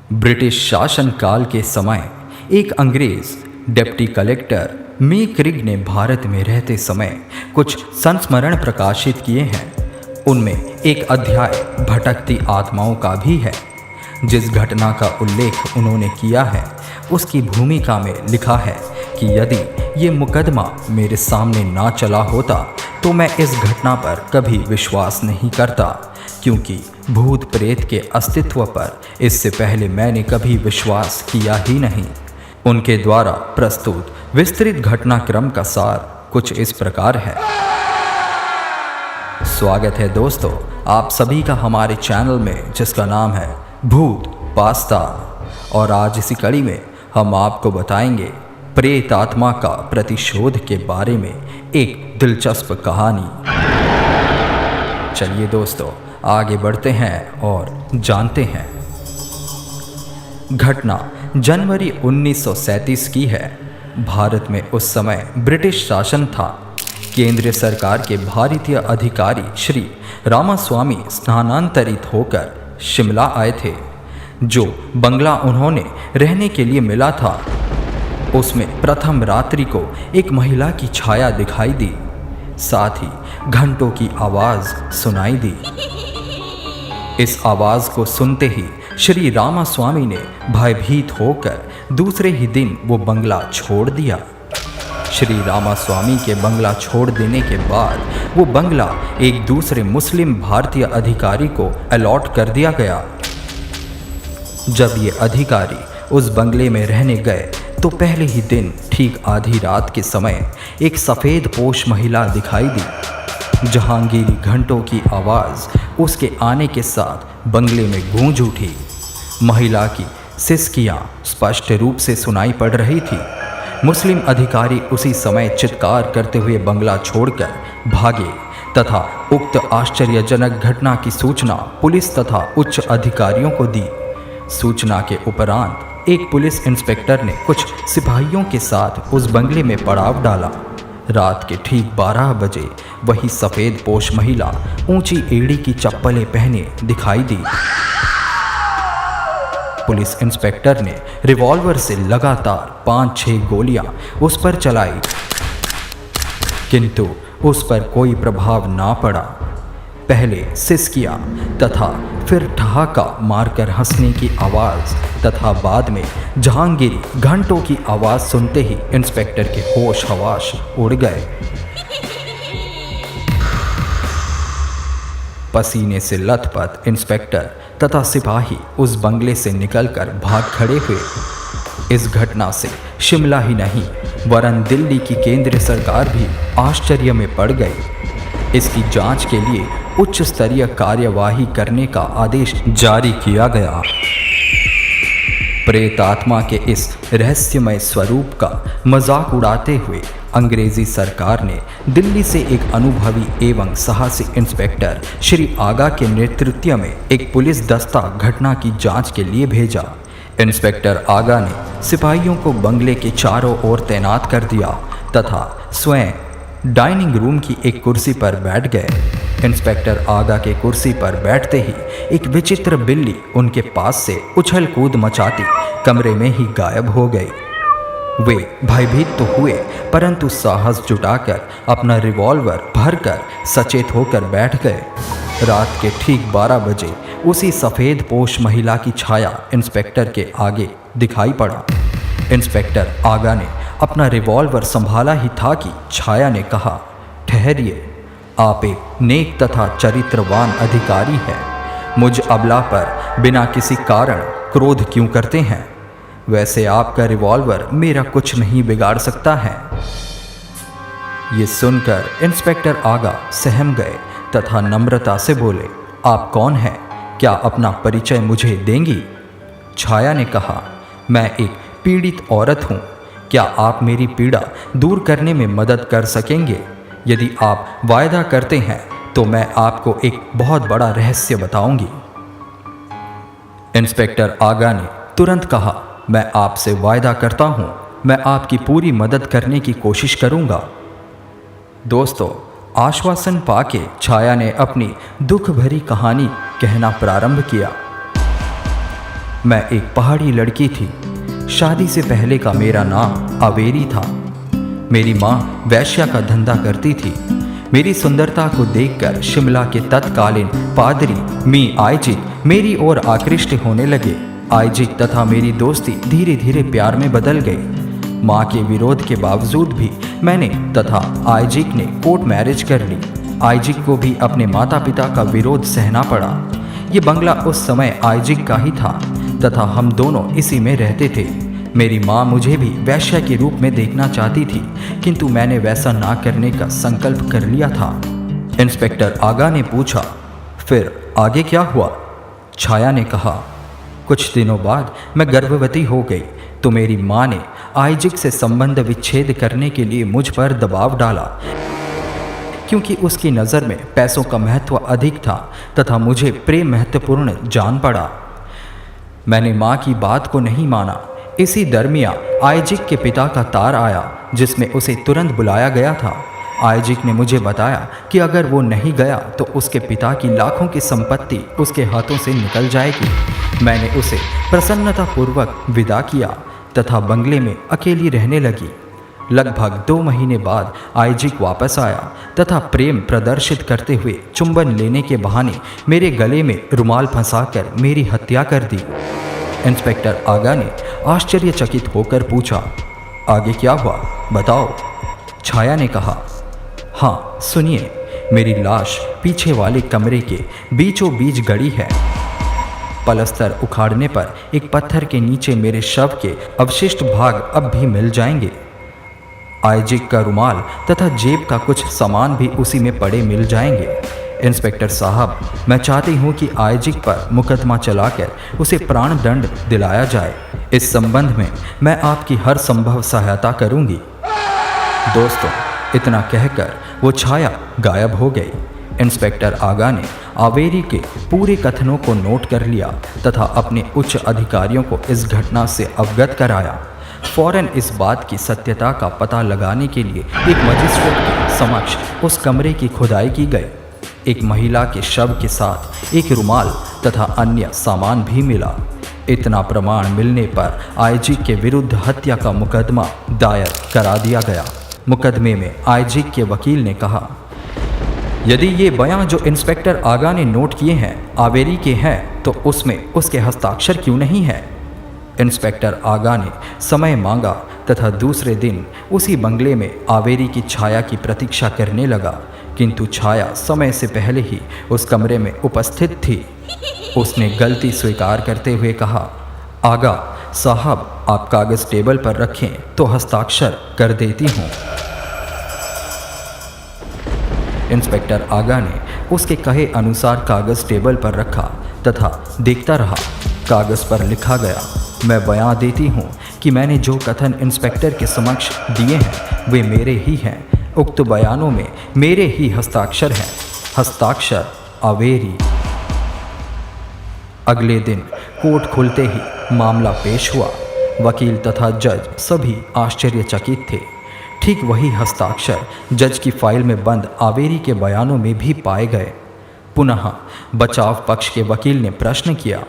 British शासनकाल के समय एक अंग्रेज डिप्टी कलेक्टर मेक्रिग ने भारत में रहते समय कुछ संस्मरण प्रकाशित किए हैं। उनमें एक अध्याय भटकती आत्माओं का भी है। जिस घटना का उल्लेख उन्होंने किया है उसकी भूमिका में लिखा है कि यदि ये मुकदमा मेरे सामने ना चला होता तो मैं इस घटना पर कभी विश्वास नहीं करता, क्योंकि भूत प्रेत के अस्तित्व पर इससे पहले मैंने कभी विश्वास किया ही नहीं। उनके द्वारा प्रस्तुत विस्तृत घटनाक्रम का सार कुछ इस प्रकार है। स्वागत है दोस्तों आप सभी का हमारे चैनल में, जिसका नाम है भूत पास्ता। और आज इसी कड़ी में हम आपको बताएंगे प्रेत आत्मा का प्रतिशोध के बारे में एक दिलचस्प कहानी। चलिए दोस्तों आगे बढ़ते हैं और जानते हैं। घटना जनवरी 1937 की है। भारत में उस समय ब्रिटिश शासन था। केंद्रीय सरकार के भारतीय अधिकारी श्री रामास्वामी स्थानांतरित होकर शिमला आए थे। जो बंगला उन्होंने रहने के लिए मिला था उसमें प्रथम रात्रि को एक महिला की छाया दिखाई दी, साथ ही घंटों की आवाज़ सुनाई दी। इस आवाज़ को सुनते ही श्री रामास्वामी ने भयभीत होकर दूसरे ही दिन वो बंगला छोड़ दिया। श्री रामास्वामी के बंगला छोड़ देने के बाद वो बंगला एक दूसरे मुस्लिम भारतीय अधिकारी को अलॉट कर दिया गया। जब ये अधिकारी उस बंगले में रहने गए तो पहले ही दिन ठीक आधी रात के समय एक सफ़ेद पोश महिला दिखाई दी। जहांगीरी घंटों की आवाज़ उसके आने के साथ बंगले में गूंज उठी। महिला की सिसकियाँ स्पष्ट रूप से सुनाई पड़ रही थी। मुस्लिम अधिकारी उसी समय चित्कार करते हुए बंगला छोड़कर भागे तथा उक्त आश्चर्यजनक घटना की सूचना पुलिस तथा उच्च अधिकारियों को दी। सूचना के उपरांत एक पुलिस इंस्पेक्टर ने कुछ सिपाहियों के साथ उस बंगले में पड़ाव डाला। रात के ठीक 12 बजे वही सफ़ेद पोश महिला ऊंची एड़ी की चप्पलें पहने दिखाई दी। पुलिस इंस्पेक्टर ने रिवॉल्वर से लगातार 5-6 गोलियां उस पर चलाई, किंतु उस पर कोई प्रभाव ना पड़ा। पहले सिसकियां तथा फिर ठहाका मारकर हंसने की आवाज़ तथा बाद में जहांगीरी घंटों की आवाज़ सुनते ही इंस्पेक्टर के होश हवास उड़ गए। पसीने से लथपथ इंस्पेक्टर तथा सिपाही उस बंगले से निकलकर भाग खड़े हुए। इस घटना से शिमला ही नहीं वरन दिल्ली की केंद्रीय सरकार भी आश्चर्य में पड़ गई। इसकी जांच के लिए उच्च स्तरीय कार्यवाही करने का आदेश जारी किया गया। प्रेत आत्मा के इस रहस्यमय स्वरूप का मजाक उड़ाते हुए अंग्रेजी सरकार ने दिल्ली से एक अनुभवी एवं साहसी इंस्पेक्टर श्री आगा के नेतृत्व में एक पुलिस दस्ता घटना की जांच के लिए भेजा। इंस्पेक्टर आगा ने सिपाहियों को बंगले के चारों ओर तैनात कर दिया तथा स्वयं डाइनिंग रूम की एक कुर्सी पर बैठ गए। इंस्पेक्टर आगा के कुर्सी पर बैठते ही एक विचित्र बिल्ली उनके पास से उछल कूद मचाती कमरे में ही गायब हो गई। वे भयभीत तो हुए परंतु साहस जुटाकर अपना रिवॉल्वर भरकर सचेत होकर बैठ गए। रात के ठीक 12 बजे उसी सफ़ेद पोश महिला की छाया इंस्पेक्टर के आगे दिखाई पड़ा। इंस्पेक्टर आगा ने अपना रिवॉल्वर संभाला ही था कि छाया ने कहा, ठहरिए, आप एक नेक तथा चरित्रवान अधिकारी हैं। मुझ अबला पर बिना किसी कारण क्रोध क्यों करते हैं? वैसे आपका रिवॉल्वर मेरा कुछ नहीं बिगाड़ सकता है। ये सुनकर इंस्पेक्टर आगा सहम गए तथा नम्रता से बोले, आप कौन हैं? क्या अपना परिचय मुझे देंगी? छाया ने कहा, मैं एक पीड़ित औरत हूँ। क्या आप मेरी पीड़ा दूर करने में मदद कर सकेंगे? यदि आप वायदा करते हैं तो मैं आपको एक बहुत बड़ा रहस्य बताऊंगी। इंस्पेक्टर आगा ने तुरंत कहा, मैं आपसे वायदा करता हूँ, मैं आपकी पूरी मदद करने की कोशिश करूँगा। दोस्तों आश्वासन पाके छाया ने अपनी दुख भरी कहानी कहना प्रारंभ किया। मैं एक पहाड़ी लड़की थी। शादी से पहले का मेरा नाम आवेरी था। मेरी माँ वैश्या का धंधा करती थी। मेरी सुंदरता को देखकर शिमला के तत्कालीन पादरी मी आइजिक मेरी ओर आकृष्ट होने लगे। आइजिक तथा मेरी दोस्ती धीरे धीरे प्यार में बदल गई। माँ के विरोध के बावजूद भी मैंने तथा आइजिक ने कोर्ट मैरिज कर ली। आइजिक को भी अपने माता पिता का विरोध सहना पड़ा। ये बंगला उस समय आइजिक का ही था तथा हम दोनों इसी में रहते थे। मेरी माँ मुझे भी वैश्या के रूप में देखना चाहती थी, किंतु मैंने वैसा ना करने का संकल्प कर लिया था। इंस्पेक्टर आगा ने पूछा, फिर आगे क्या हुआ? छाया ने कहा, कुछ दिनों बाद मैं गर्भवती हो गई तो मेरी माँ ने आइजिक से संबंध विच्छेद करने के लिए मुझ पर दबाव डाला, क्योंकि उसकी नज़र में पैसों का महत्व अधिक था तथा मुझे प्रेम महत्वपूर्ण जान पड़ा। मैंने माँ की बात को नहीं माना। इसी दरमियान आइजिक के पिता का तार आया, जिसमें उसे तुरंत बुलाया गया था। आइजिक ने मुझे बताया कि अगर वो नहीं गया तो उसके पिता की लाखों की संपत्ति उसके हाथों से निकल जाएगी। मैंने उसे प्रसन्नतापूर्वक विदा किया तथा बंगले में अकेली रहने लगी। लगभग 2 महीने बाद आइजिक वापस आया तथा प्रेम प्रदर्शित करते हुए चुंबन लेने के बहाने मेरे गले में रुमाल फंसाकर मेरी हत्या कर दी। इंस्पेक्टर आगा ने आश्चर्यचकित होकर पूछा, आगे क्या हुआ, बताओ। छाया ने कहा, हाँ सुनिए, मेरी लाश पीछे वाले कमरे के बीचों बीच गड़ी है। पलस्तर उखाड़ने पर एक पत्थर के नीचे मेरे शव के अवशिष्ट भाग अब भी मिल जाएंगे। आइजिक का रुमाल तथा जेब का कुछ सामान भी उसी में पड़े मिल जाएंगे। इंस्पेक्टर साहब, मैं चाहती हूँ कि आइजिक पर मुकदमा चलाकर उसे प्राण दंड दिलाया जाए। इस संबंध में मैं आपकी हर संभव सहायता करूँगी। दोस्तों, इतना कहकर वो छाया गायब हो गई। इंस्पेक्टर आगा ने आवेरी के पूरे कथनों को नोट कर लिया तथा अपने उच्च अधिकारियों को इस घटना से अवगत कराया। फौरन इस बात की सत्यता का पता लगाने के लिए एक मजिस्ट्रेट के समक्ष उस कमरे की खुदाई की गई। एक महिला के शव के साथ एक रुमाल तथा अन्य सामान भी मिला। इतना प्रमाण मिलने पर आइजिक के विरुद्ध हत्या का मुकदमा दायर करा दिया गया। मुकदमे में आइजिक के वकील ने कहा, यदि ये बयान जो इंस्पेक्टर आगा ने नोट किए हैं आवेरी के हैं तो उसमें उसके हस्ताक्षर क्यों नहीं है? इंस्पेक्टर आगा ने समय मांगा तथा दूसरे दिन उसी बंगले में आवेरी की छाया की प्रतीक्षा करने लगा, किंतु छाया समय से पहले ही उस कमरे में उपस्थित थी। उसने गलती स्वीकार करते हुए कहा, आगा साहब, आप कागज़ टेबल पर रखें तो हस्ताक्षर कर देती हूँ। इंस्पेक्टर आगा ने उसके कहे अनुसार कागज़ टेबल पर रखा तथा देखता रहा। कागज़ पर लिखा गया, मैं बयान देती हूँ कि मैंने जो कथन इंस्पेक्टर के समक्ष दिए हैं वे मेरे ही हैं। उक्त बयानों में मेरे ही हस्ताक्षर हैं। हस्ताक्षर आवेरी। अगले दिन कोर्ट खुलते ही मामला पेश हुआ। वकील तथा जज सभी आश्चर्यचकित थे। ठीक वही हस्ताक्षर जज की फाइल में बंद आवेरी के बयानों में भी पाए गए। पुनः बचाव पक्ष के वकील ने प्रश्न किया,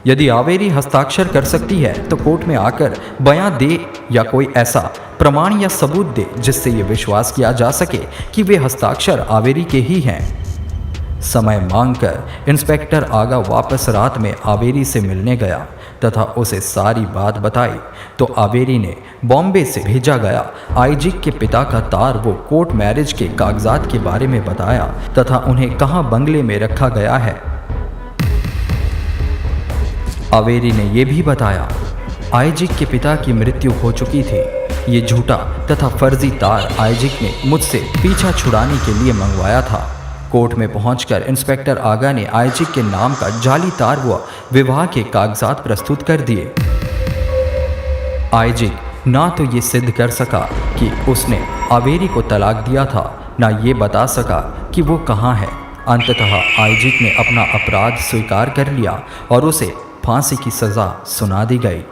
यदि आवेरी हस्ताक्षर कर सकती है तो कोर्ट में आकर बयान दे या कोई ऐसा प्रमाण या सबूत दे जिससे ये विश्वास किया जा सके कि वे हस्ताक्षर आवेरी के ही हैं। समय मांगकर इंस्पेक्टर आगा वापस रात में आवेरी से मिलने गया तथा उसे सारी बात बताई तो आवेरी ने बॉम्बे से भेजा गया आइजिक के पिता का तार वो कोर्ट मैरिज के कागजात के बारे में बताया तथा उन्हें कहाँ बंगले में रखा गया है। आवेरी ने यह भी बताया आइजिक के पिता की मृत्यु हो चुकी थी। ये झूठा तथा फर्जी तार आइजिक ने मुझसे पीछा छुड़ाने के लिए मंगवाया था। कोर्ट में पहुंचकर इंस्पेक्टर आगा ने आइजिक के नाम का जाली तार व विवाह के कागजात प्रस्तुत कर दिए। आइजिक ना तो ये सिद्ध कर सका कि उसने आवेरी को तलाक दिया था, ना ये बता सका कि वो कहाँ है। अंततः आइजिक ने अपना अपराध स्वीकार कर लिया और उसे फांसी की सज़ा सुना दी गई।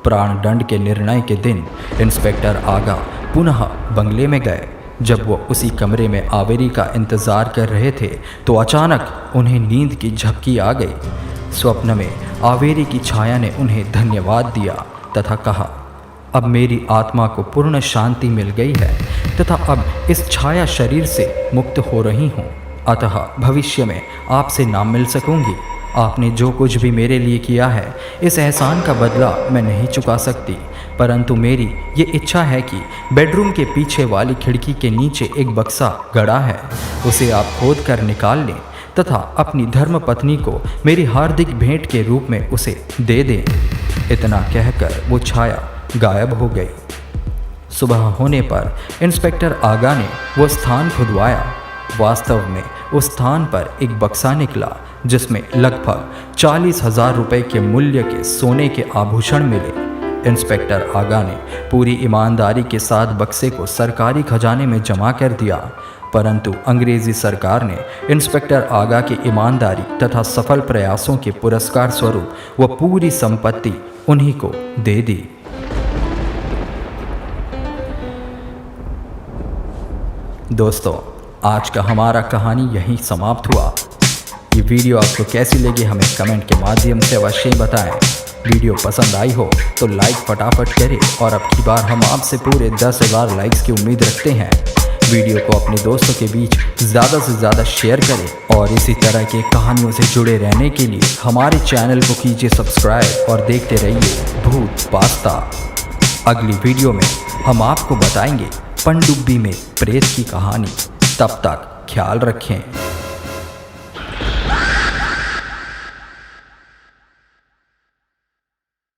प्राण दंड के निर्णय के दिन इंस्पेक्टर आगा पुनः बंगले में गए। जब वो उसी कमरे में आवेरी का इंतज़ार कर रहे थे तो अचानक उन्हें नींद की झपकी आ गई। स्वप्न में आवेरी की छाया ने उन्हें धन्यवाद दिया तथा कहा, अब मेरी आत्मा को पूर्ण शांति मिल गई है तथा अब इस छाया शरीर से मुक्त हो रही हूँ, अतः भविष्य में आपसे ना मिल सकूंगी। आपने जो कुछ भी मेरे लिए किया है, इस एहसान का बदला मैं नहीं चुका सकती, परंतु मेरी ये इच्छा है कि बेडरूम के पीछे वाली खिड़की के नीचे एक बक्सा गड़ा है, उसे आप खोद कर निकाल लें तथा अपनी धर्मपत्नी को मेरी हार्दिक भेंट के रूप में उसे दे दें। इतना कहकर वो छाया गायब हो गई। सुबह होने पर इंस्पेक्टर आगा ने वो स्थान खुदवाया। वास्तव में उस स्थान पर एक बक्सा निकला जिसमें लगभग 40,000 रुपये के मूल्य के सोने के आभूषण मिले। इंस्पेक्टर आगा ने पूरी ईमानदारी के साथ बक्से को सरकारी खजाने में जमा कर दिया, परंतु अंग्रेजी सरकार ने इंस्पेक्टर आगा की ईमानदारी तथा सफल प्रयासों के पुरस्कार स्वरूप वह पूरी संपत्ति उन्हीं को दे दी। दोस्तों, आज का हमारा कहानी यहीं समाप्त हुआ। ये वीडियो आपको कैसी लगी हमें कमेंट के माध्यम से अवश्य बताएं। वीडियो पसंद आई हो तो लाइक फटाफट करें और अब की बार हम आपसे पूरे 10,000 लाइक्स की उम्मीद रखते हैं। वीडियो को अपने दोस्तों के बीच ज़्यादा से ज़्यादा शेयर करें और इसी तरह के कहानियों से जुड़े रहने के लिए हमारे चैनल को कीजिए सब्सक्राइब और देखते रहिए भूत पास्ता। अगली वीडियो में हम आपको बताएंगे पनडुब्बी में प्रेत की कहानी। तब तक ख्याल रखें।